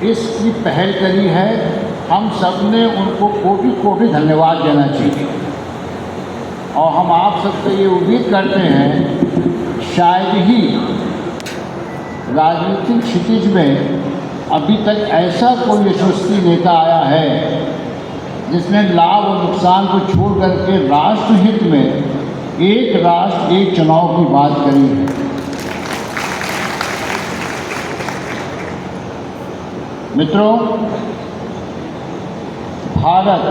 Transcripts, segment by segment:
इसकी पहल करी है, हम सब ने उनको कोटि कोटि धन्यवाद देना चाहिए। और हम आप सबसे ये उम्मीद करते हैं, शायद ही राजनीतिक क्षितिज में अभी तक ऐसा कोई यशस्वी नेता आया है जिसने लाभ और नुकसान को छोड़ करके राष्ट्र हित में एक राष्ट्र एक चुनाव की बात करी है। मित्रों, भारत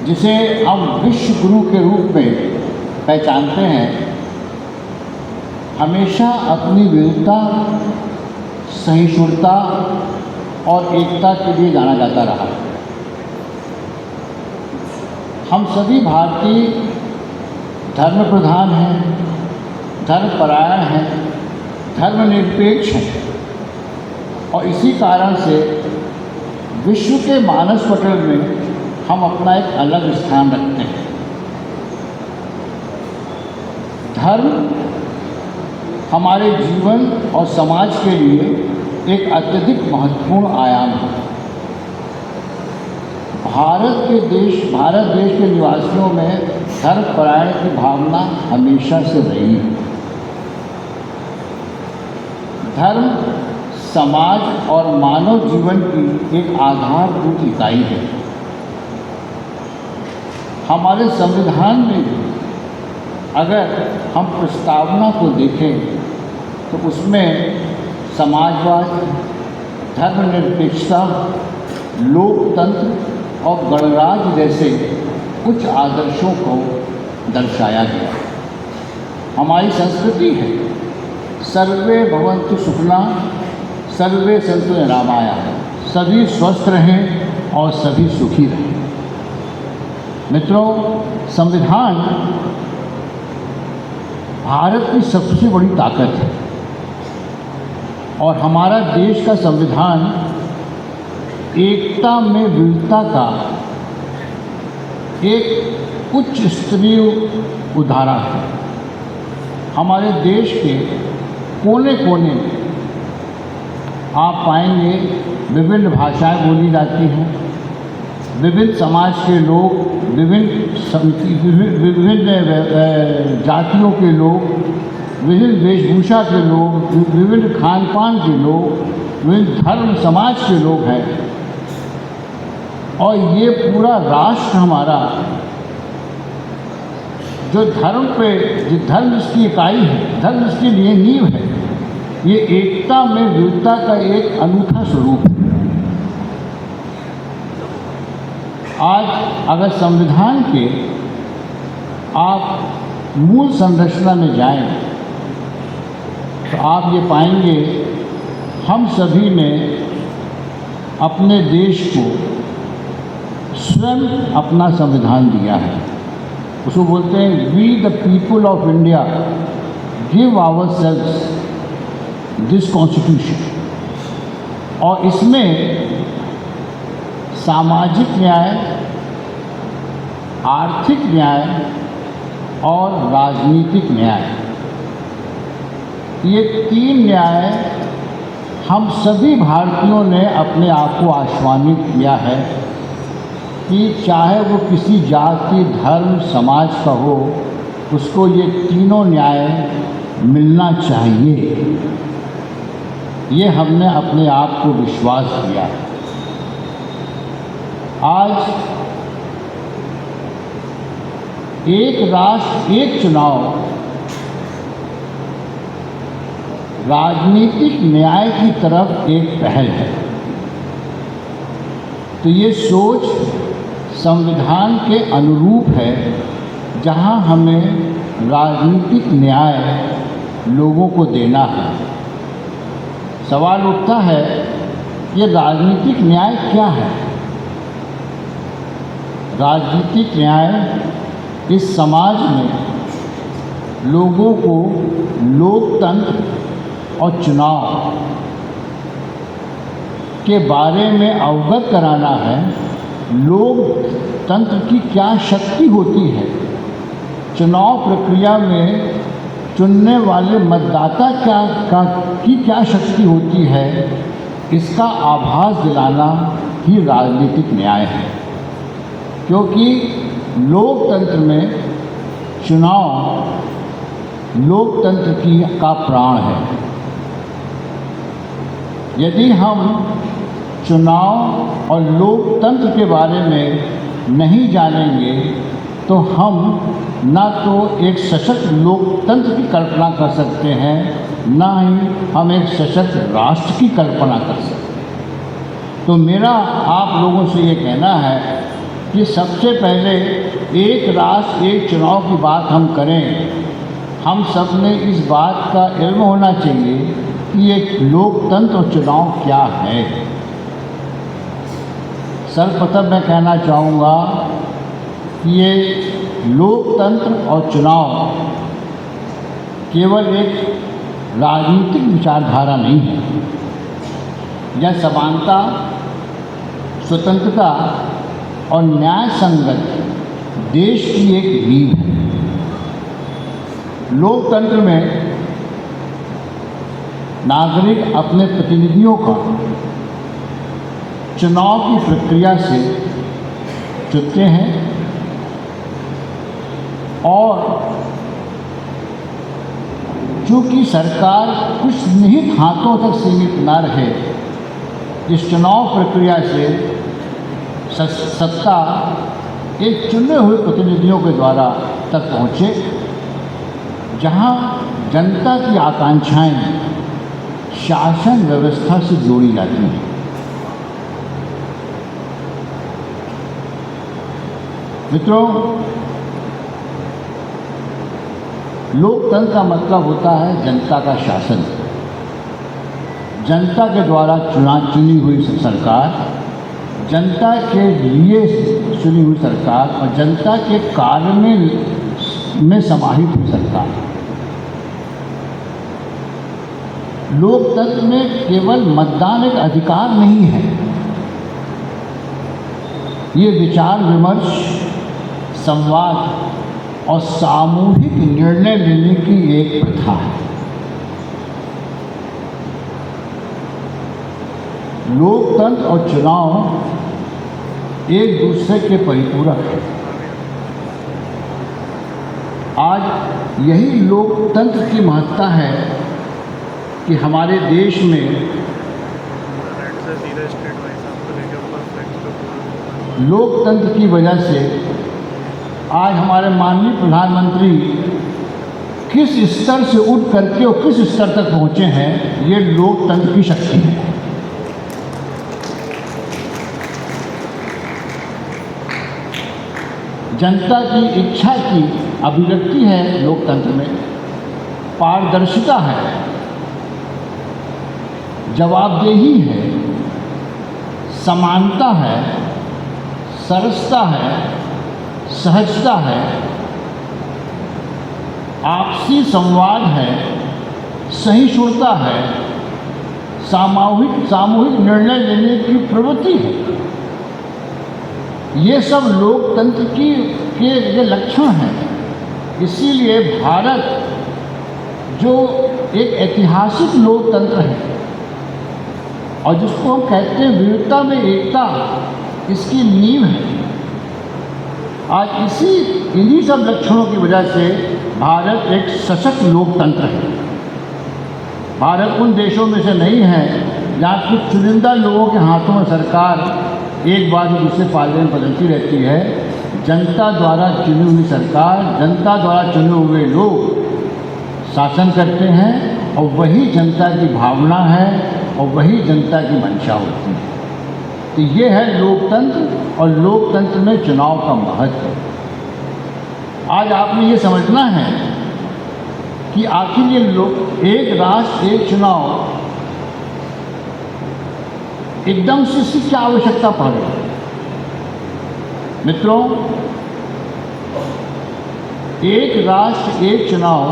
जिसे हम विश्व गुरु के रूप में पहचानते हैं, हमेशा अपनी विविधता, सहिष्णुता और एकता के लिए जाना जाता रहा। हम सभी भारतीय धर्म प्रधान हैं, धर्मपरायण हैं, धर्मनिरपेक्ष हैं और इसी कारण से विश्व के मानस पटल में हम अपना एक अलग स्थान रखते हैं। धर्म हमारे जीवन और समाज के लिए एक अत्यधिक महत्वपूर्ण आयाम है। भारत देश के निवासियों में धर्मपरायण की भावना हमेशा से रही है। धर्म समाज और मानव जीवन की एक आधारभूत इकाई है। हमारे संविधान में भी अगर हम प्रस्तावना को देखें तो उसमें समाजवाद, धर्मनिरपेक्षता, लोकतंत्र और गणराज्य जैसे उच्च आदर्शों को दर्शाया गया। हमारी संस्कृति है, सर्वे भवन्तु सुखिनः, सर्वे सन्तु निरामयाः, सभी स्वस्थ रहें और सभी सुखी रहें। मित्रों, संविधान भारत की सबसे बड़ी ताकत है और हमारा देश का संविधान एकता में विविधता का एक उच्च स्तरीय उदाहरण है। हमारे देश के कोने कोने में आप पाएंगे विभिन्न भाषाएं बोली जाती हैं, विभिन्न समाज के लोग, विभिन्न जातियों के लोग, विभिन्न वेशभूषा के लोग, विभिन्न खान पान के लोग, विभिन्न धर्म समाज के लोग हैं और ये पूरा राष्ट्र हमारा जो धर्म जिसकी इकाई है, धर्म जिसके लिए नींव है, ये एकता में विविधता का एक अनूठा स्वरूप है। आज अगर संविधान के आप मूल संरचना में जाएं तो आप ये पाएंगे हम सभी ने अपने देश को स्वयं अपना संविधान दिया है। उसको बोलते हैं we the people of India give ourselves this constitution. और इसमें सामाजिक न्याय, आर्थिक न्याय और राजनीतिक न्याय, ये तीन न्याय हम सभी भारतीयों ने अपने आप को आश्वासित किया है कि चाहे वो किसी जाति, धर्म, समाज का हो, उसको ये तीनों न्याय मिलना चाहिए। ये हमने अपने आप को विश्वास किया है। आज एक राष्ट्र एक चुनाव राजनीतिक न्याय की तरफ एक पहल है। तो ये सोच संविधान के अनुरूप है, जहां हमें राजनीतिक न्याय लोगों को देना है। सवाल उठता है, ये राजनीतिक न्याय क्या है? राजनीतिक न्याय इस समाज में लोगों को लोकतंत्र और चुनाव के बारे में अवगत कराना है। लोकतंत्र की क्या शक्ति होती है, चुनाव प्रक्रिया में चुनने वाले मतदाता की क्या शक्ति होती है, इसका आभास दिलाना ही राजनीतिक न्याय है। क्योंकि लोकतंत्र में चुनाव लोकतंत्र का प्राण है। यदि हम चुनाव और लोकतंत्र के बारे में नहीं जानेंगे तो हम ना तो एक सशक्त लोकतंत्र की कल्पना कर सकते हैं, ना ही हम एक सशक्त राष्ट्र की कल्पना कर सकते हैं। तो मेरा आप लोगों से ये कहना है कि सबसे पहले एक राष्ट्र एक चुनाव की बात हम करें, हम सब ने इस बात का इल्म होना चाहिए कि ये लोकतंत्र और चुनाव क्या है। सर्वप्रथम मैं कहना चाहूँगा कि ये लोकतंत्र और चुनाव केवल एक राजनीतिक विचारधारा नहीं है। यह समानता, स्वतंत्रता और न्याय संगत देश की एक नींव है। लोकतंत्र में नागरिक अपने प्रतिनिधियों का चुनाव की प्रक्रिया से चुनते हैं और चूँकि सरकार कुछ निहित हाथों तक सीमित न रहे, इस चुनाव प्रक्रिया से सत्ता एक चुने हुए प्रतिनिधियों के द्वारा तक पहुँचे, जहाँ जनता की आकांक्षाएं शासन व्यवस्था से जोड़ी जाती हैं। मित्रों, लोकतंत्र का मतलब होता है जनता का शासन। जनता के द्वारा चुनी हुई सरकार, जनता के लिए चुनी हुई सरकार और जनता के कार्य में समाहित हुई सरकार। लोकतंत्र में केवल मतदान एक अधिकार नहीं है, ये विचार विमर्श, संवाद और सामूहिक निर्णय लेने की एक प्रथा है। लोकतंत्र और चुनाव एक दूसरे के परिपूरक हैं। आज यही लोकतंत्र की महत्ता है कि हमारे देश में लोकतंत्र की वजह से आज हमारे माननीय प्रधानमंत्री किस स्तर से उठ करके और किस स्तर तक पहुँचे हैं, ये लोकतंत्र की शक्ति है। जनता की इच्छा की अभिव्यक्ति है लोकतंत्र में, पारदर्शिता है, जवाबदेही है, समानता है, सरसता है, सहजता है, आपसी संवाद है, सहिष्णुता है, सामूहिक निर्णय लेने की प्रवृत्ति है। ये सब लोकतंत्र के ये लक्षण हैं। इसीलिए भारत जो एक ऐतिहासिक लोकतंत्र है और जिसको हम कहते हैं विविधता में एकता, इसकी नींव है। आज इन्हीं सब लक्षणों की वजह से भारत एक सशक्त लोकतंत्र है। भारत उन देशों में से नहीं है जहाँ कुछ चुनिंदा लोगों के हाथों में सरकार एक बार दूसरे पाले में बदलती रहती है। जनता द्वारा चुनी हुई सरकार, जनता द्वारा चुने हुए लोग शासन करते हैं और वही जनता की भावना है और वही जनता की मंशा होती है। तो ये है लोकतंत्र और लोकतंत्र में चुनाव का महत्व। आज आपने ये समझना है कि आखिर ये एक राष्ट्र एक चुनाव एकदम से इसकी क्या आवश्यकता पड़ रही है। मित्रों, एक राष्ट्र एक चुनाव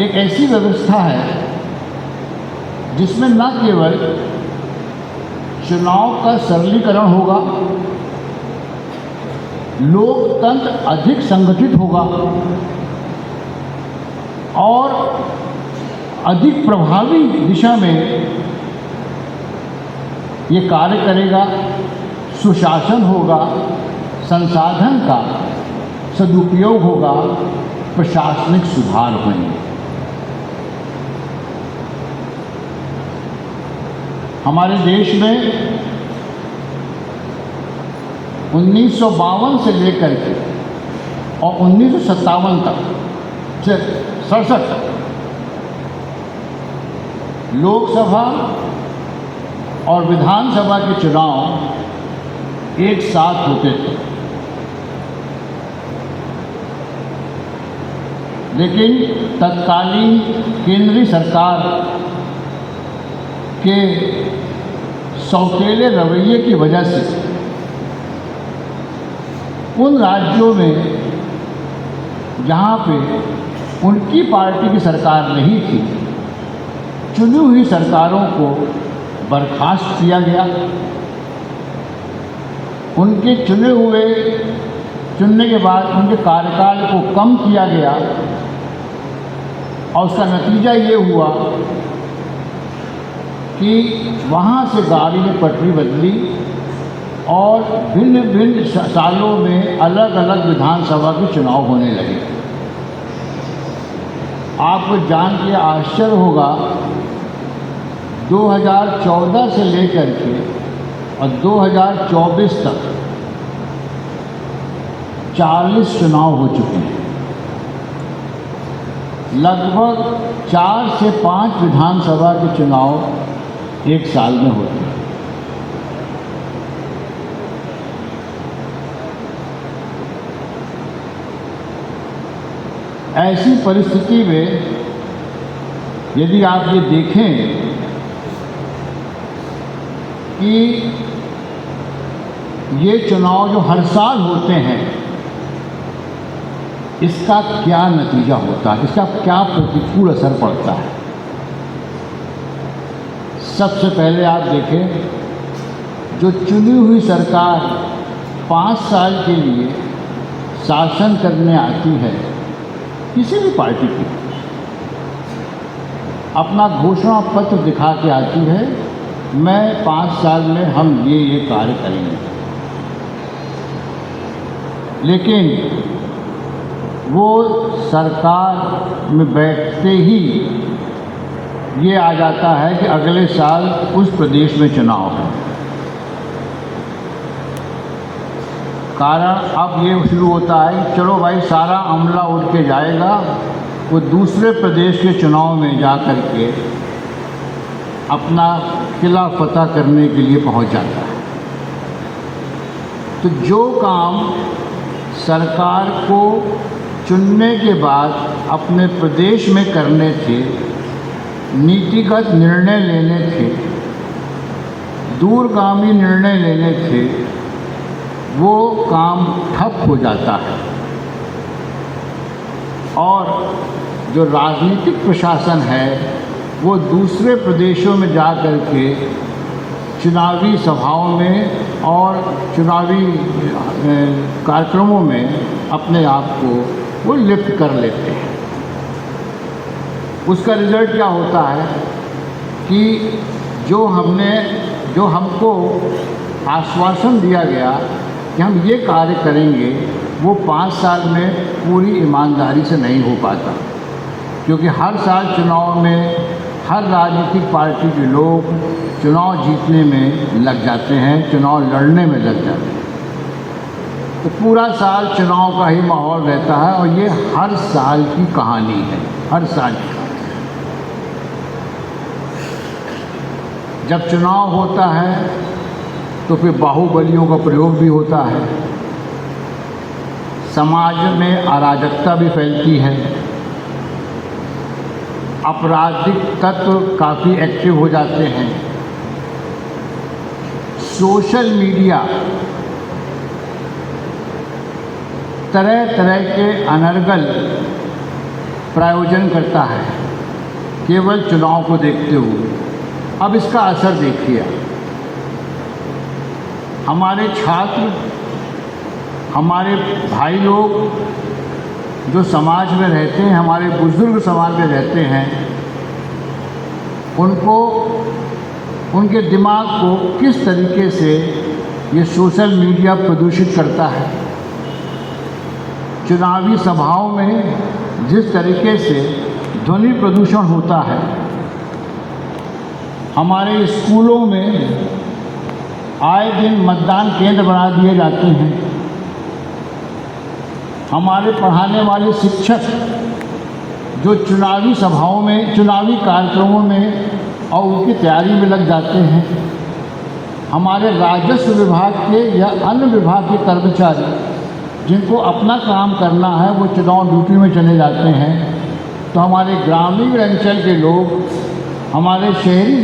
एक ऐसी व्यवस्था है जिसमें न केवल चुनाव का सरलीकरण होगा, लोकतंत्र अधिक संगठित होगा और अधिक प्रभावी दिशा में ये कार्य करेगा, सुशासन होगा, संसाधन का सदुपयोग होगा, प्रशासनिक सुधार होंगे। हमारे देश में 1952 से लेकर के और 1957 तक से 67 तक लोकसभा और विधानसभा के चुनाव एक साथ होते थे, लेकिन तत्कालीन केंद्रीय सरकार के सौतेले रवैये की वजह से उन राज्यों में जहाँ पे उनकी पार्टी की सरकार नहीं थी, चुनी हुई सरकारों को बर्खास्त किया गया। उनके चुनने के बाद उनके कार्यकाल को कम किया गया और उसका नतीजा ये हुआ कि वहाँ से गाड़ी ने पटरी बदली और भिन्न भिन्न सालों में अलग अलग विधानसभा के चुनाव होने लगे। आपको जान के आश्चर्य होगा, 2014 से लेकर के और 2024 तक 40 चुनाव हो चुके हैं। लगभग 4 से 5 विधानसभा के चुनाव एक साल में होते हैं। ऐसी परिस्थिति में यदि आप ये देखें कि ये चुनाव जो हर साल होते हैं, इसका क्या नतीजा होता है, इसका क्या प्रतिकूल असर पड़ता है। सबसे पहले आप देखें, जो चुनी हुई सरकार 5 साल के लिए शासन करने आती है, किसी भी पार्टी की, अपना घोषणा पत्र दिखा के आती है, मैं 5 साल में हम ये कार्य करेंगे। लेकिन वो सरकार में बैठते ही ये आ जाता है कि अगले साल उस प्रदेश में चुनाव है। कारण अब ये शुरू होता है कि चलो भाई, सारा अमला उठ के जाएगा, वो दूसरे प्रदेश के चुनाव में जा कर के अपना किला फतह करने के लिए पहुंच जाता है। तो जो काम सरकार को चुनने के बाद अपने प्रदेश में करने थे, नीतिगत निर्णय लेने थे, दूरगामी निर्णय लेने थे, वो काम ठप हो जाता है। और जो राजनीतिक प्रशासन है, वो दूसरे प्रदेशों में जा कर के चुनावी सभाओं में और चुनावी कार्यक्रमों में अपने आप को वो लिप्त कर लेते हैं। उसका रिज़ल्ट क्या होता है कि जो हमको आश्वासन दिया गया कि हम ये कार्य करेंगे, वो 5 साल में पूरी ईमानदारी से नहीं हो पाता, क्योंकि हर साल चुनाव में हर राजनीतिक पार्टी के लोग चुनाव जीतने में लग जाते हैं, चुनाव लड़ने में लग जाते हैं। तो पूरा साल चुनाव का ही माहौल रहता है और ये हर साल की कहानी है, हर साल की। जब चुनाव होता है तो फिर बाहुबलियों का प्रयोग भी होता है, समाज में अराजकता भी फैलती है, आपराधिक तत्व काफ़ी एक्टिव हो जाते हैं, सोशल मीडिया तरह तरह के अनर्गल प्रायोजन करता है केवल चुनाव को देखते हुए। अब इसका असर देखिए, हमारे छात्र, हमारे भाई लोग जो समाज में रहते हैं, हमारे बुजुर्ग समाज में रहते हैं, उनको उनके दिमाग को किस तरीके से ये सोशल मीडिया प्रदूषित करता है। चुनावी सभाओं में जिस तरीके से ध्वनि प्रदूषण होता है, हमारे स्कूलों में आए दिन मतदान केंद्र बना दिए जाते हैं, हमारे पढ़ाने वाले शिक्षक जो चुनावी सभाओं में, चुनावी कार्यक्रमों में और उनकी तैयारी में लग जाते हैं, हमारे राजस्व विभाग के या अन्य विभाग के कर्मचारी जिनको अपना काम करना है वो चुनाव ड्यूटी में चले जाते हैं, तो हमारे ग्रामीण अंचल के लोग, हमारे शहरी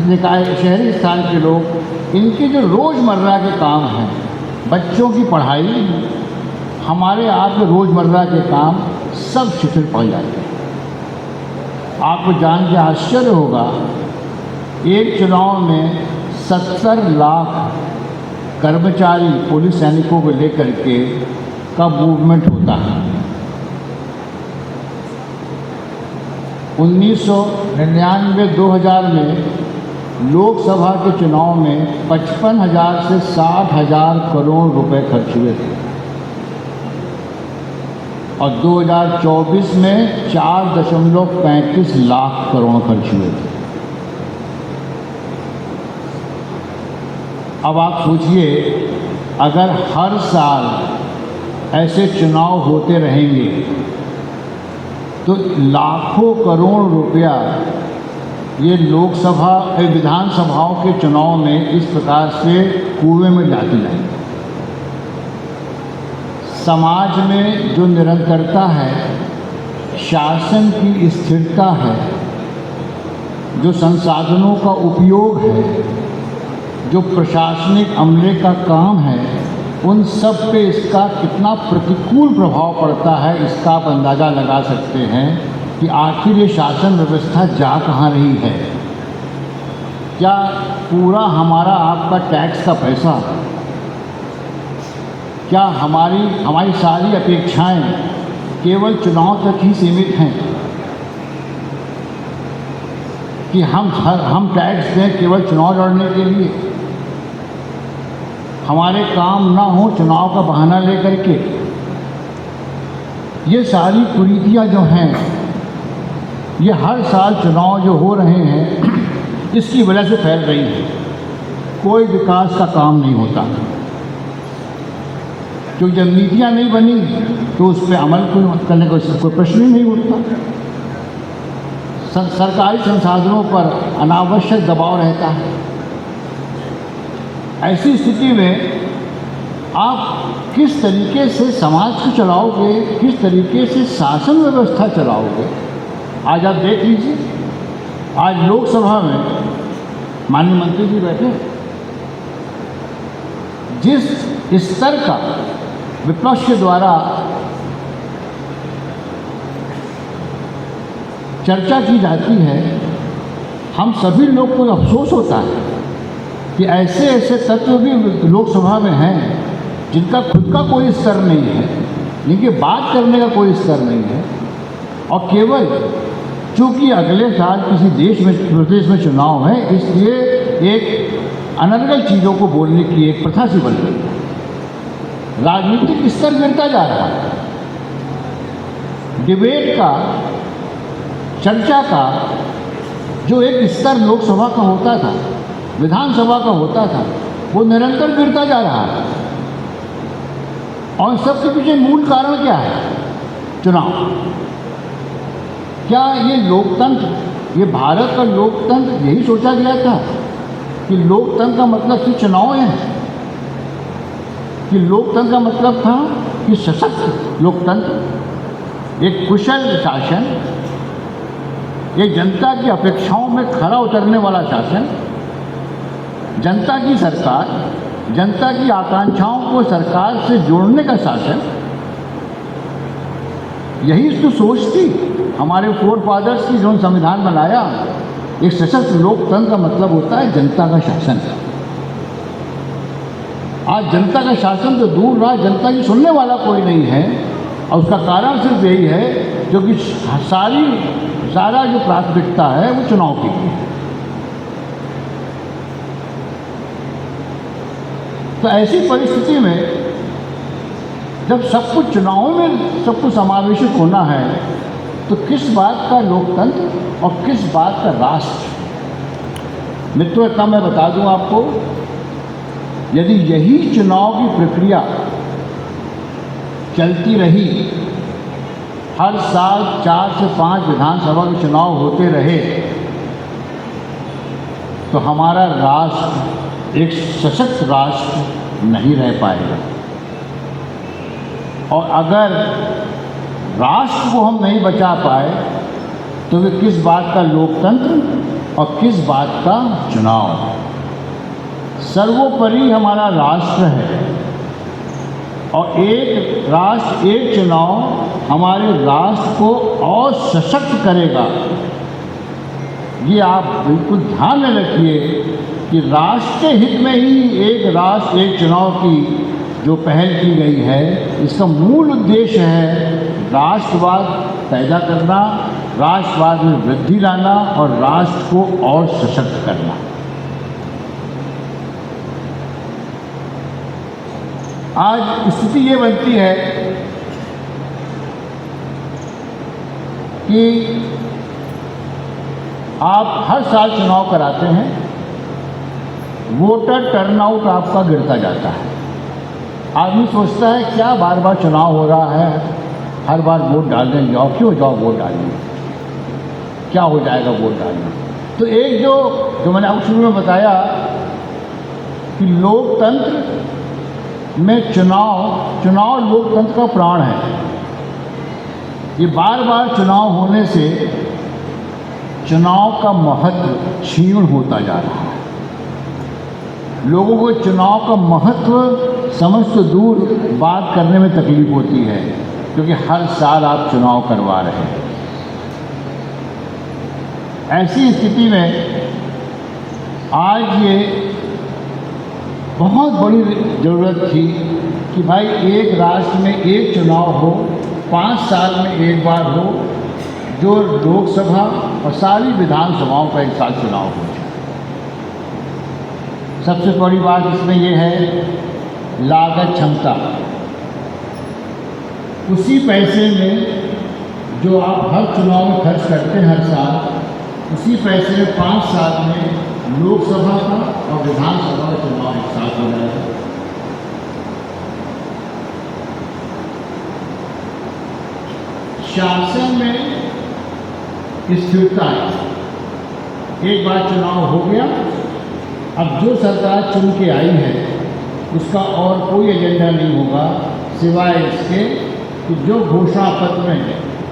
निकाय, शहरी स्थान के लोग, इनके जो रोज़मर्रा के काम हैं, बच्चों की पढ़ाई, हमारे आपके रोज़मर्रा के काम सब शिथिल पड़ जाते हैं। आपको जान के आश्चर्य होगा, एक चुनाव में 70 लाख कर्मचारी पुलिस सैनिकों को लेकर के का मूवमेंट होता है। 1999-2000 में लोकसभा के चुनाव में 55,000 से 60,000 करोड़ रुपए खर्च हुए थे और 2024 में 4.35 लाख करोड़ खर्च हुए थे। अब आप सोचिए, अगर हर साल ऐसे चुनाव होते रहेंगे तो लाखों करोड़ रुपया ये लोकसभा विधानसभाओं के चुनाव में इस प्रकार से कुएं में जाते जाएंगे। समाज में जो निरंतरता है, शासन की स्थिरता है, जो संसाधनों का उपयोग है, जो प्रशासनिक अमले का काम है, उन सब पे इसका कितना प्रतिकूल प्रभाव पड़ता है, इसका आप अंदाज़ा लगा सकते हैं कि आखिर ये शासन व्यवस्था जा कहाँ रही है। क्या पूरा हमारा आपका टैक्स का पैसा, क्या हमारी सारी अपेक्षाएं केवल चुनाव तक ही सीमित हैं कि हम टैक्स दें केवल चुनाव लड़ने के लिए, हमारे काम ना हो चुनाव का बहाना लेकर के। ये सारी कुरीतियाँ जो हैं, ये हर साल चुनाव जो हो रहे हैं इसकी वजह से फैल रही है। कोई विकास का काम नहीं होता, क्योंकि जब नीतियाँ नहीं बनी तो उस पर अमल करने का कोई प्रश्न ही नहीं उठता। सरकारी संसाधनों पर अनावश्यक दबाव रहता है। ऐसी स्थिति में आप किस तरीके से समाज को चलाओगे, किस तरीके से शासन व्यवस्था चलाओगे। आज आप देख लीजिए, आज लोकसभा में माननीय मंत्री जी बैठे, जिस स्तर का विपक्ष के द्वारा चर्चा की जाती है, हम सभी लोग को अफसोस होता है कि ऐसे ऐसे तत्व भी लोकसभा में हैं जिनका खुद का कोई स्तर नहीं है, जिनकी बात करने का कोई स्तर नहीं है, और केवल चूँकि अगले साल किसी प्रदेश में चुनाव है, इसलिए एक अनर्गल चीज़ों को बोलने की एक प्रथा सी बन गई है। राजनीतिक स्तर गिरता जा रहा है। डिबेट का, चर्चा का जो एक स्तर लोकसभा का होता था, विधानसभा का होता था, वो निरंतर गिरता जा रहा है। और सबके पीछे मूल कारण क्या है? चुनाव। क्या ये लोकतंत्र, ये भारत का लोकतंत्र यही सोचा गया था कि लोकतंत्र का मतलब सिर्फ चुनाव है, कि लोकतंत्र का मतलब था कि सशक्त लोकतंत्र, एक कुशल शासन, एक जनता की अपेक्षाओं में खरा उतरने वाला शासन, जनता की सरकार, जनता की आकांक्षाओं को सरकार से जोड़ने का शासन। यही तो सोच थी हमारे फोर फादर्स की, जो संविधान बनाया। एक सशक्त लोकतंत्र का मतलब होता है जनता का शासन। आज जनता का शासन तो दूर रहा, जनता की सुनने वाला कोई नहीं है, और उसका कारण सिर्फ यही है क्योंकि सारा जो प्राथमिकता है वो चुनाव के लिए है। तो ऐसी परिस्थिति में जब सब कुछ चुनावों में सब कुछ समावेशित होना है तो किस बात का लोकतंत्र और किस बात का राष्ट्र। मित्रों, इतना मैं बता दूं आपको, यदि यही चुनाव की प्रक्रिया चलती रही, हर साल 4 से 5 विधानसभा के चुनाव होते रहे, तो हमारा राष्ट्र एक सशक्त राष्ट्र नहीं रह पाएगा। और अगर राष्ट्र को हम नहीं बचा पाए तो वे किस बात का लोकतंत्र और किस बात का चुनाव। सर्वोपरि हमारा राष्ट्र है और एक राष्ट्र एक चुनाव हमारे राष्ट्र को और सशक्त करेगा। ये आप बिल्कुल ध्यान में रखिए कि राष्ट्र के हित में ही एक राष्ट्र एक चुनाव की जो पहल की गई है, इसका मूल उद्देश्य है राष्ट्रवाद पैदा करना, राष्ट्रवाद में वृद्धि लाना और राष्ट्र को और सशक्त करना। आज स्थिति ये बनती है कि आप हर साल चुनाव कराते हैं, वोटर टर्नआउट आपका गिरता जाता है। आदमी सोचता है क्या बार बार चुनाव हो रहा है, हर बार वोट डालने जाओ, क्यों जाओ वोट डालने, क्या हो जाएगा वोट डालने। तो एक जो मैंने आपको शुरू में बताया कि लोकतंत्र में चुनाव लोकतंत्र का प्राण है। ये बार बार चुनाव होने से चुनाव का महत्व क्षीण होता जा रहा है। लोगों को चुनाव का महत्व समझ तो दूर बात करने में तकलीफ होती है, क्योंकि हर साल आप चुनाव करवा रहे हैं। ऐसी स्थिति में आज ये बहुत बड़ी ज़रूरत थी कि भाई एक राष्ट्र में एक चुनाव हो, 5 साल में एक बार हो, जो लोकसभा और सारी विधानसभाओं का एक साथ चुनाव हो जाए। सबसे बड़ी बात इसमें यह है लागत क्षमता। उसी पैसे में जो आप हर चुनाव में खर्च करते हैं हर साल, उसी पैसे में 5 साल में लोकसभा का और विधानसभा का चुनाव एक साथ हो जाएगा। शासन में स्थिरता है। एक बार चुनाव हो गया, अब जो सरकार चुन के आई है उसका और कोई एजेंडा नहीं होगा सिवाय इसके कि जो घोषणा पत्र में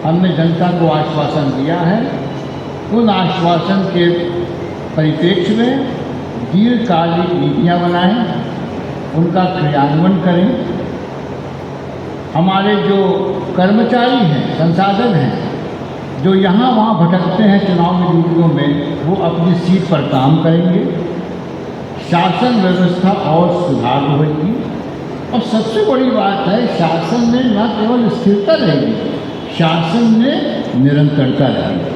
हमने जनता को आश्वासन दिया है, उन आश्वासन के परिप्रेक्ष्य में दीर्घकालिक नीतियाँ बनाएं, उनका क्रियान्वयन करें। हमारे जो कर्मचारी हैं, संसाधन हैं, जो यहाँ वहाँ भटकते हैं चुनाव की ड्यूटियों में, वो अपनी सीट पर काम करेंगे। शासन व्यवस्था और सुधार होगी। और सबसे बड़ी बात है, शासन में न केवल स्थिरता रहेगी, शासन में निरंतरता रहेगी।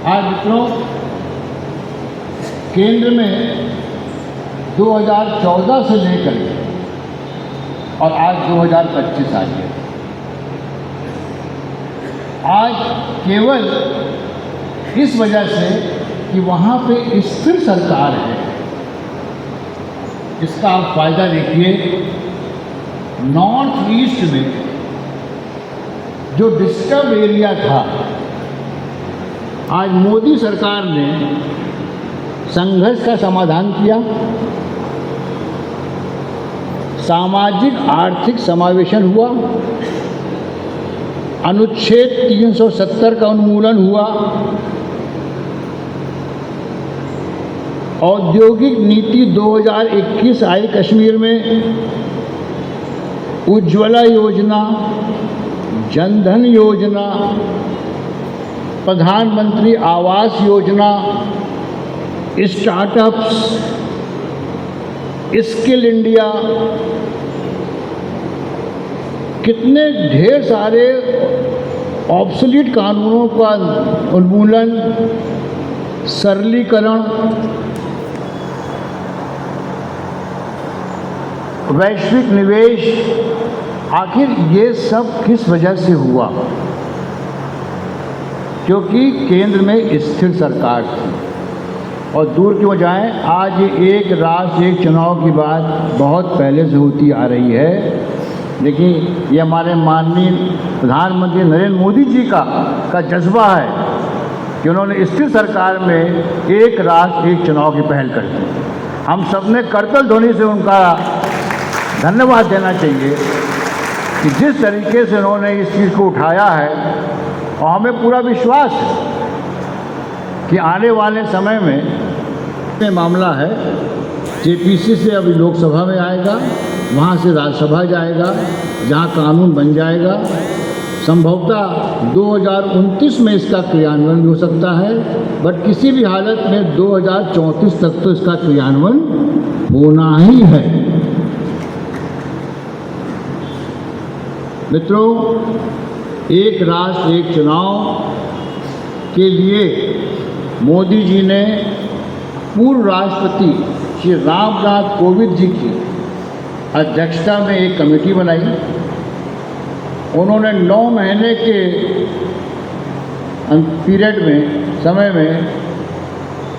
आज मित्रों, केंद्र में 2014 से लेकर और आज 2025 आ गया। आज केवल इस वजह से कि वहाँ पे स्थिर सरकार है, इसका आप फायदा देखिए। नॉर्थ ईस्ट में जो डिस्टर्ब एरिया था, आज मोदी सरकार ने संघर्ष का समाधान किया, सामाजिक आर्थिक समावेशन हुआ, अनुच्छेद 370 का उन्मूलन हुआ, औद्योगिक नीति 2021 आई कश्मीर में, उज्ज्वला योजना, जनधन योजना, प्रधानमंत्री Awas Yojana, startups, skill India, कितने ढेर सारे ऑब्सोलीट कानूनों का उन्मूलन, सरलीकरण, वैश्विक निवेश, आखिर ये सब किस वजह से हुआ? क्योंकि केंद्र में स्थिर सरकार थी। और दूर क्यों जाएं, आज ये एक राष्ट्र एक चुनाव की बात बहुत पहले से होती आ रही है। देखिए, ये हमारे माननीय प्रधानमंत्री नरेंद्र मोदी जी का जज्बा है कि उन्होंने स्थिर सरकार में एक राष्ट्र एक चुनाव की पहल कर दी। हम सब ने करतल ध्वनि से उनका धन्यवाद देना चाहिए कि जिस तरीके से उन्होंने इस चीज़ को उठाया है, और हमें पूरा विश्वास है कि आने वाले समय में मामला है जेपीसी से अभी लोकसभा में आएगा, वहाँ से राज्यसभा जाएगा, जहाँ कानून बन जाएगा। संभवतः 2029 में इसका क्रियान्वयन भी हो सकता है, बट किसी भी हालत में 2034 तक तो इसका क्रियान्वयन होना ही है। मित्रों, एक राष्ट्र एक चुनाव के लिए मोदी जी ने पूर्व राष्ट्रपति श्री रामनाथ कोविंद जी की अध्यक्षता में एक कमेटी बनाई। उन्होंने 9 महीने के पीरियड में, समय में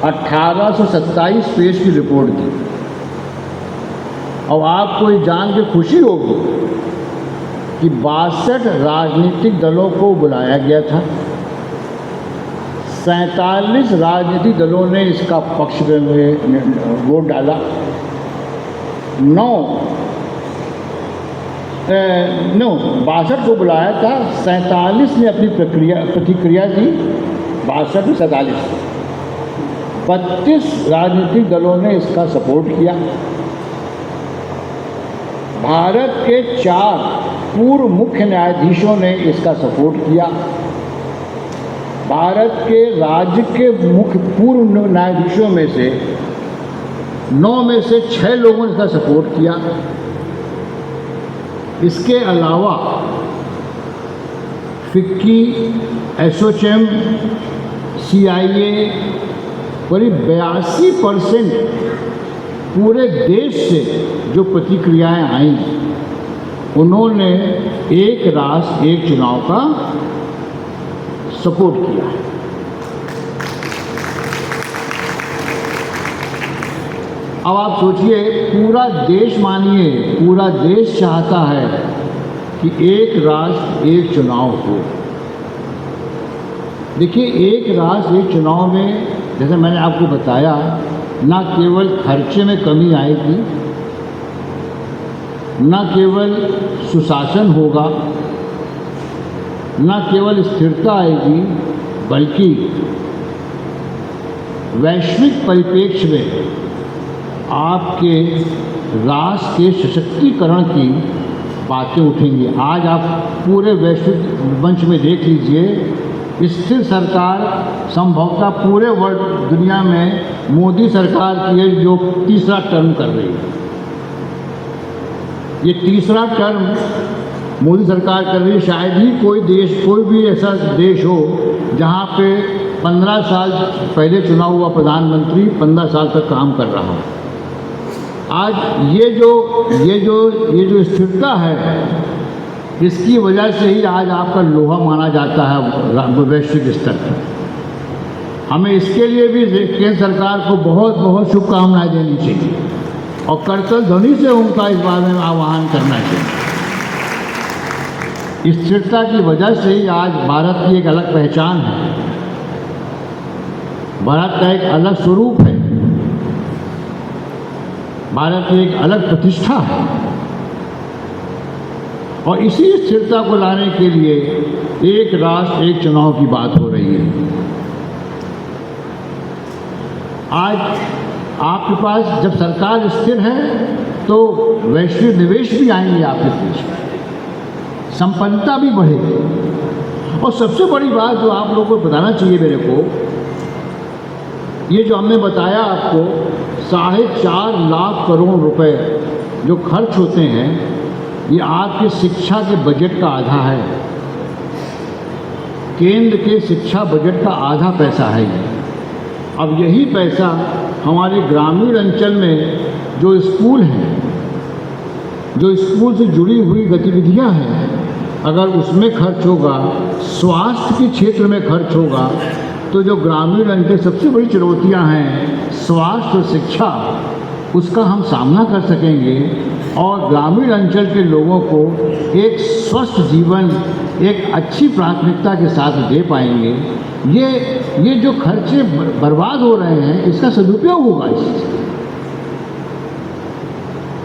1827 पेज की रिपोर्ट दी। और आपको ये जान के खुशी होगी कि 62 राजनीतिक दलों को बुलाया गया था। 47 राजनीतिक दलों ने इसका पक्ष में वोट डाला। 62 को बुलाया था, 47 ने अपनी प्रतिक्रिया दी। 62 में 47, 32 राजनीतिक दलों ने इसका सपोर्ट किया। भारत के 4 पूर्व मुख्य न्यायाधीशों ने इसका सपोर्ट किया। भारत के राज्य के मुख्य पूर्व न्यायाधीशों में से 9 में से 6 लोगों ने इसका सपोर्ट किया। इसके अलावा फिक्की, एसोचैम, CIA, करीब 82% पूरे देश से जो प्रतिक्रियाएं आई, उन्होंने एक राष्ट्र एक चुनाव का सपोर्ट किया है। अब आप सोचिए, पूरा देश, मानिए पूरा देश चाहता है कि एक राष्ट्र एक चुनाव हो। देखिए, एक राष्ट्र एक चुनाव में, जैसे मैंने आपको बताया, न केवल खर्चे में कमी आएगी, न केवल सुशासन होगा, न केवल स्थिरता आएगी, बल्कि वैश्विक परिप्रेक्ष्य में आपके राष्ट्र के सशक्तिकरण की बातें उठेंगी। आज आप पूरे वैश्विक मंच में देख लीजिए, स्थिर सरकार संभवतः पूरे वर्ल्ड दुनिया में मोदी सरकार की है, जो तीसरा टर्म कर रही है। ये तीसरा टर्म मोदी सरकार कर रही है। शायद ही कोई देश, कोई भी ऐसा देश हो जहाँ पे 15 साल पहले चुनाव हुआ प्रधानमंत्री 15 साल तक काम कर रहा है। आज ये जो स्थिरता है, इसकी वजह से ही आज आपका लोहा माना जाता है वैश्विक स्तर पर। हमें इसके लिए भी केंद्र सरकार को बहुत बहुत शुभकामनाएं देनी चाहिए और करतल ध्वनि से उनका इस बारे में आह्वान करना चाहिए। स्थिरता की वजह से ही आज भारत की एक अलग पहचान है, भारत का एक अलग स्वरूप है, भारत की एक अलग प्रतिष्ठा है। और इसी स्थिरता को लाने के लिए एक राष्ट्र एक चुनाव की बात हो रही है। आज आपके पास जब सरकार स्थिर है तो वैश्विक निवेश भी आएंगे आपके देश में, संपन्नता भी बढ़ेगी। और सबसे बड़ी बात जो आप लोगों को बताना चाहिए मेरे को, ये जो हमने बताया आपको 4.5 लाख करोड़ रुपए जो खर्च होते हैं ये आपकी शिक्षा के बजट का आधा है। केंद्र के शिक्षा बजट का आधा पैसा है ये। अब यही पैसा हमारे ग्रामीण अंचल में जो स्कूल हैं, जो स्कूल से जुड़ी हुई गतिविधियां हैं, अगर उसमें खर्च होगा, स्वास्थ्य के क्षेत्र में खर्च होगा, तो जो ग्रामीण अंचल सबसे बड़ी चुनौतियां हैं स्वास्थ्य और शिक्षा, उसका हम सामना कर सकेंगे और ग्रामीण अंचल के लोगों को एक स्वस्थ जीवन एक अच्छी प्राथमिकता के साथ दे पाएंगे। ये जो खर्चे बर्बाद हो रहे हैं, इसका सदुपयोग होगा, इससे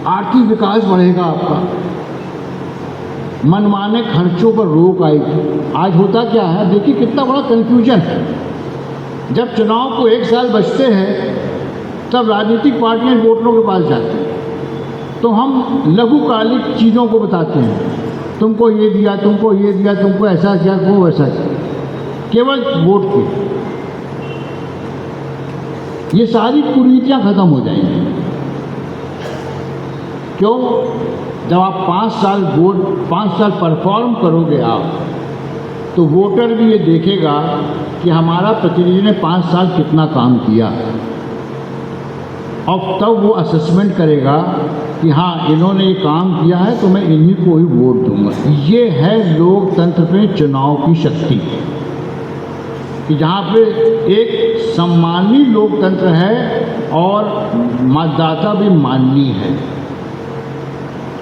आर्थिक विकास बढ़ेगा आपका, मनमाने खर्चों पर रोक आएगी। आज होता क्या है, देखिए कितना बड़ा कन्फ्यूजन है। जब चुनाव को 1 साल बचते हैं तब राजनीतिक पार्टियां वोटरों के पास जाती हैं, तो हम लघुकालिक चीज़ों को बताते हैं, तुमको ये दिया, तुमको ये दिया, तुमको ऐसा किया, तुमको वैसा किया, केवल वोट की। ये सारी कुरीतियाँ खत्म हो जाएंगी। क्यों? जब आप 5 साल परफॉर्म करोगे आप, तो वोटर भी ये देखेगा कि हमारा प्रतिनिधि ने 5 साल कितना काम किया, और तब वो असेसमेंट करेगा कि हाँ, इन्होंने ये काम किया है तो मैं इन्हीं को ही वोट दूंगा। ये है लोकतंत्र में चुनाव की शक्ति, कि जहाँ पे एक सम्मानी लोकतंत्र है और मतदाता भी माननीय है,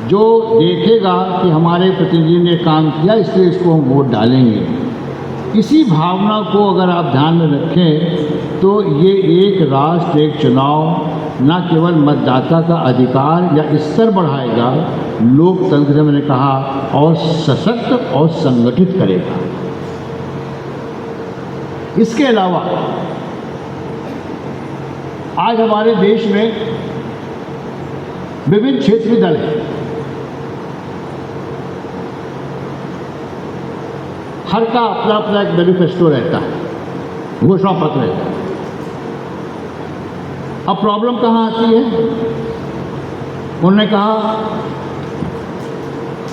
जो देखेगा कि हमारे प्रतिनिधि ने काम किया इसलिए इसको हम वोट डालेंगे। इसी भावना को अगर आप ध्यान में रखें तो ये एक राष्ट्र एक चुनाव न केवल मतदाता का अधिकार या स्तर बढ़ाएगा, लोकतंत्र मैंने कहा, और सशक्त और संगठित करेगा। इसके अलावा आज हमारे देश में विभिन्न क्षेत्रीय दल हैं। हर का अपना अपना एक मैनिफेस्टो रहता है, घोषणा पत्र रहता है। अब प्रॉब्लम कहाँ आती है? उन्होंने कहा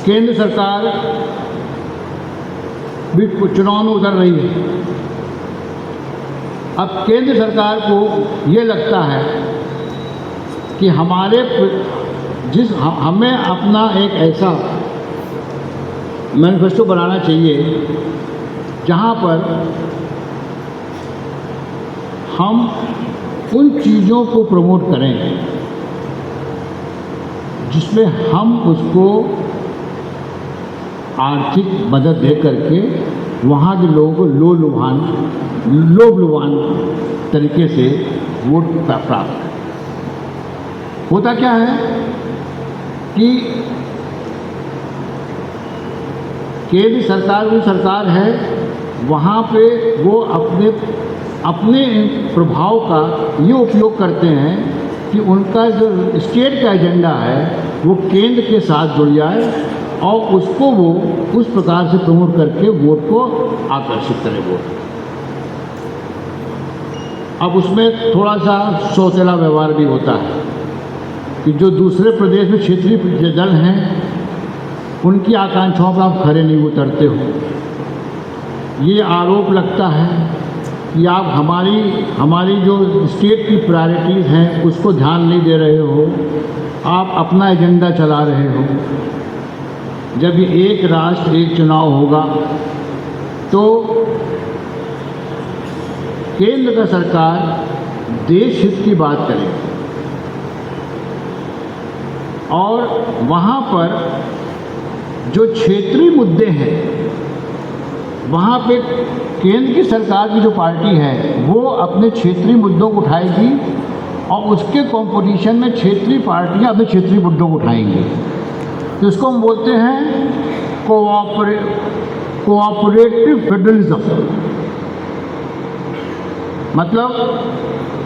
केंद्र सरकार भी चुनाव में उतर रही है। अब केंद्र सरकार को ये लगता है कि हमें अपना एक ऐसा मैनिफेस्टो बनाना चाहिए जहाँ पर हम उन चीज़ों को प्रमोट करें जिसमें हम उसको आर्थिक मदद दे करके वहाँ के लोगों को लोभ लुभान तरीके से वोट प्राप्त करें। होता क्या है कि केंद्र सरकार जो सरकार है, वहाँ पे वो अपने प्रभाव का ये उपयोग करते हैं कि उनका जो स्टेट का एजेंडा है वो केंद्र के साथ जुड़ जाए और उसको वो उस प्रकार से प्रमोट करके वोट को आकर्षित करें वोट। अब उसमें थोड़ा सा सौतेला व्यवहार भी होता है कि जो दूसरे प्रदेश में क्षेत्रीय दल हैं उनकी आकांक्षाओं पर आप खरे नहीं उतरते हो। ये आरोप लगता है कि आप हमारी जो स्टेट की प्रायोरिटीज़ हैं उसको ध्यान नहीं दे रहे हो, आप अपना एजेंडा चला रहे हो। जब ये एक राष्ट्र एक चुनाव होगा तो केंद्र का सरकार देश हित की बात करेगी और वहाँ पर जो क्षेत्रीय मुद्दे हैं वहाँ पे केंद्र की सरकार की जो पार्टी है वो अपने क्षेत्रीय मुद्दों को उठाएगी और उसके कंपटीशन में क्षेत्रीय पार्टियाँ अपने क्षेत्रीय मुद्दों को उठाएंगी। तो इसको हम बोलते हैं कोऑपरेटिव फेडरलिज्म। मतलब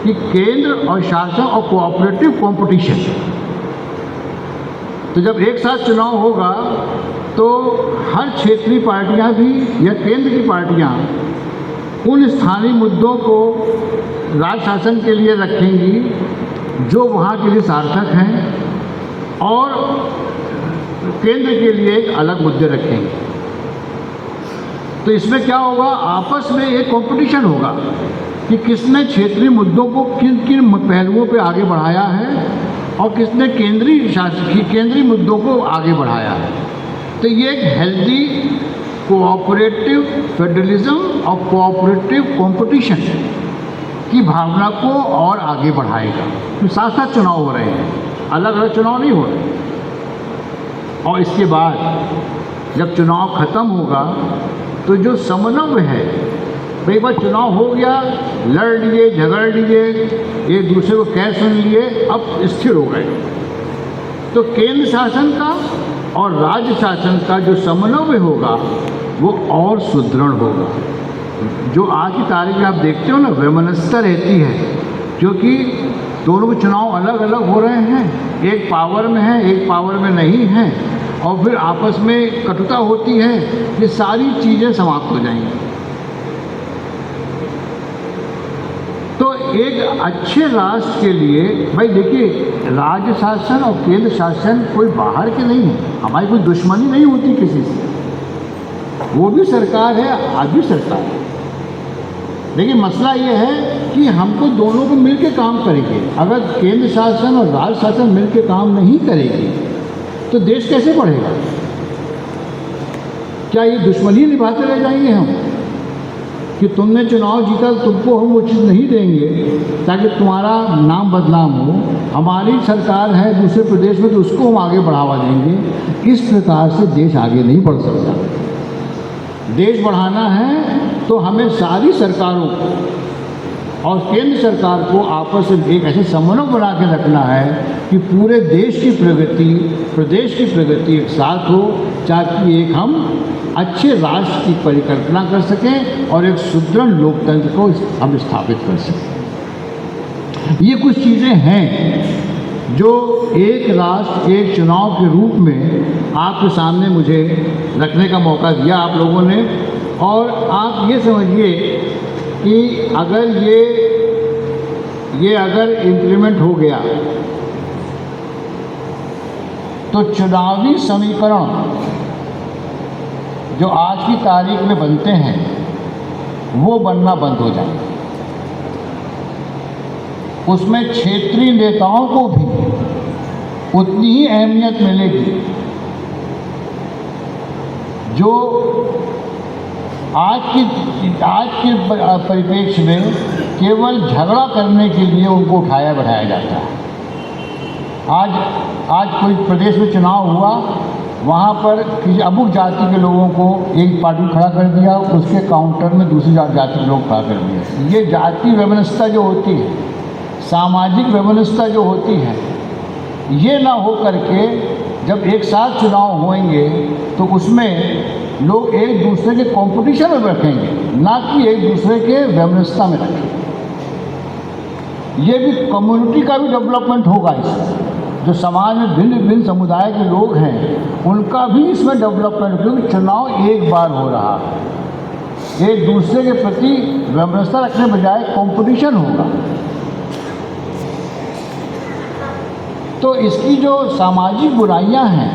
कि केंद्र और शासन और कोऑपरेटिव कंपटीशन। तो जब एक साथ चुनाव होगा तो हर क्षेत्रीय पार्टियां भी या केंद्र की पार्टियां उन स्थानीय मुद्दों को राज्य शासन के लिए रखेंगी जो वहाँ के लिए सार्थक हैं और केंद्र के लिए एक अलग मुद्दे रखेंगे। तो इसमें क्या होगा, आपस में एक कंपटीशन होगा कि किसने क्षेत्रीय मुद्दों को किन किन पहलुओं पे आगे बढ़ाया है और किसने केंद्रीय मुद्दों को आगे बढ़ाया है। तो ये एक हेल्दी कोऑपरेटिव फेडरलिज्म और कोऑपरेटिव कंपटीशन की भावना को और आगे बढ़ाएगा। तो साथ साथ चुनाव हो रहे हैं, अलग अलग चुनाव नहीं हो रहे। और इसके बाद जब चुनाव ख़त्म होगा तो जो समन्वय है, एक बार चुनाव हो गया, लड़ लिए, झगड़ लिए, एक दूसरे को कह सुन लिए, अब स्थिर हो गए। तो केंद्र शासन का और राज्य शासन का जो समन्वय होगा वो और सुदृढ़ होगा। जो आज की तारीख में आप देखते हो ना, वैमनस्यता रहती है, क्योंकि दोनों के चुनाव अलग अलग हो रहे हैं, एक पावर में है, एक पावर में नहीं है, और फिर आपस में कटुता होती है। ये सारी चीज़ें समाप्त हो जाएंगी। तो एक अच्छे राष्ट्र के लिए भाई देखिए, राज्य शासन और केंद्र शासन कोई बाहर के नहीं है, हमारी कोई दुश्मनी नहीं होती किसी से। वो भी सरकार है, आज भी सरकार है, लेकिन मसला ये है कि हमको दोनों को मिलकर काम करेंगे। अगर केंद्र शासन और राज्य शासन मिलकर काम नहीं करेगी तो देश कैसे बढ़ेगा? क्या ये दुश्मनी निभाते रह जाएंगे हम कि तुमने चुनाव जीता, तुमको हम वो चीज़ नहीं देंगे ताकि तुम्हारा नाम बदनाम हो, हमारी सरकार है दूसरे प्रदेश में तो उसको हम आगे बढ़ावा देंगे। इस प्रकार से देश आगे नहीं बढ़ सकता। देश बढ़ाना है तो हमें सारी सरकारों को और केंद्र सरकार को आपस में एक ऐसे समन्वय बना के रखना है कि पूरे देश की प्रगति, प्रदेश की प्रगति एक साथ हो, ताकि एक हम अच्छे राष्ट्र की परिकल्पना कर सकें और एक सुदृढ़ लोकतंत्र को हम स्थापित कर सकें। ये कुछ चीज़ें हैं जो एक राष्ट्र एक चुनाव के रूप में आपके सामने मुझे रखने का मौका दिया आप लोगों ने। और आप ये समझिए कि अगर ये अगर इम्प्लीमेंट हो गया तो चुनावी समीकरण जो आज की तारीख में बनते हैं वो बनना बंद हो जाए। उसमें क्षेत्रीय नेताओं को भी उतनी ही अहमियत मिलेगी जो आज के परिप्रेक्ष्य में केवल झगड़ा करने के लिए उनको उठाया बैठाया जाता है। आज कोई प्रदेश में चुनाव हुआ, वहाँ पर किसी अमुक जाति के लोगों को एक पार्टी खड़ा कर दिया, उसके काउंटर में दूसरी जाति के लोग खड़ा कर दिए। ये जाति व्यवस्था जो होती है, सामाजिक व्यवस्था जो होती है, ये ना हो करके जब एक साथ चुनाव होंगे तो उसमें लोग एक दूसरे के कंपटीशन में रखेंगे, ना कि एक दूसरे के व्यवस्था में रखेंगे। ये भी कम्युनिटी का भी डेवलपमेंट होगा इससे। जो समाज में भिन्न भिन्न समुदाय के लोग हैं उनका भी इसमें डेवलपमेंट, क्योंकि चुनाव एक बार हो रहा है। एक दूसरे के प्रति व्यवस्था रखने बजाय कंपटीशन होगा। तो इसकी जो सामाजिक बुराइयां हैं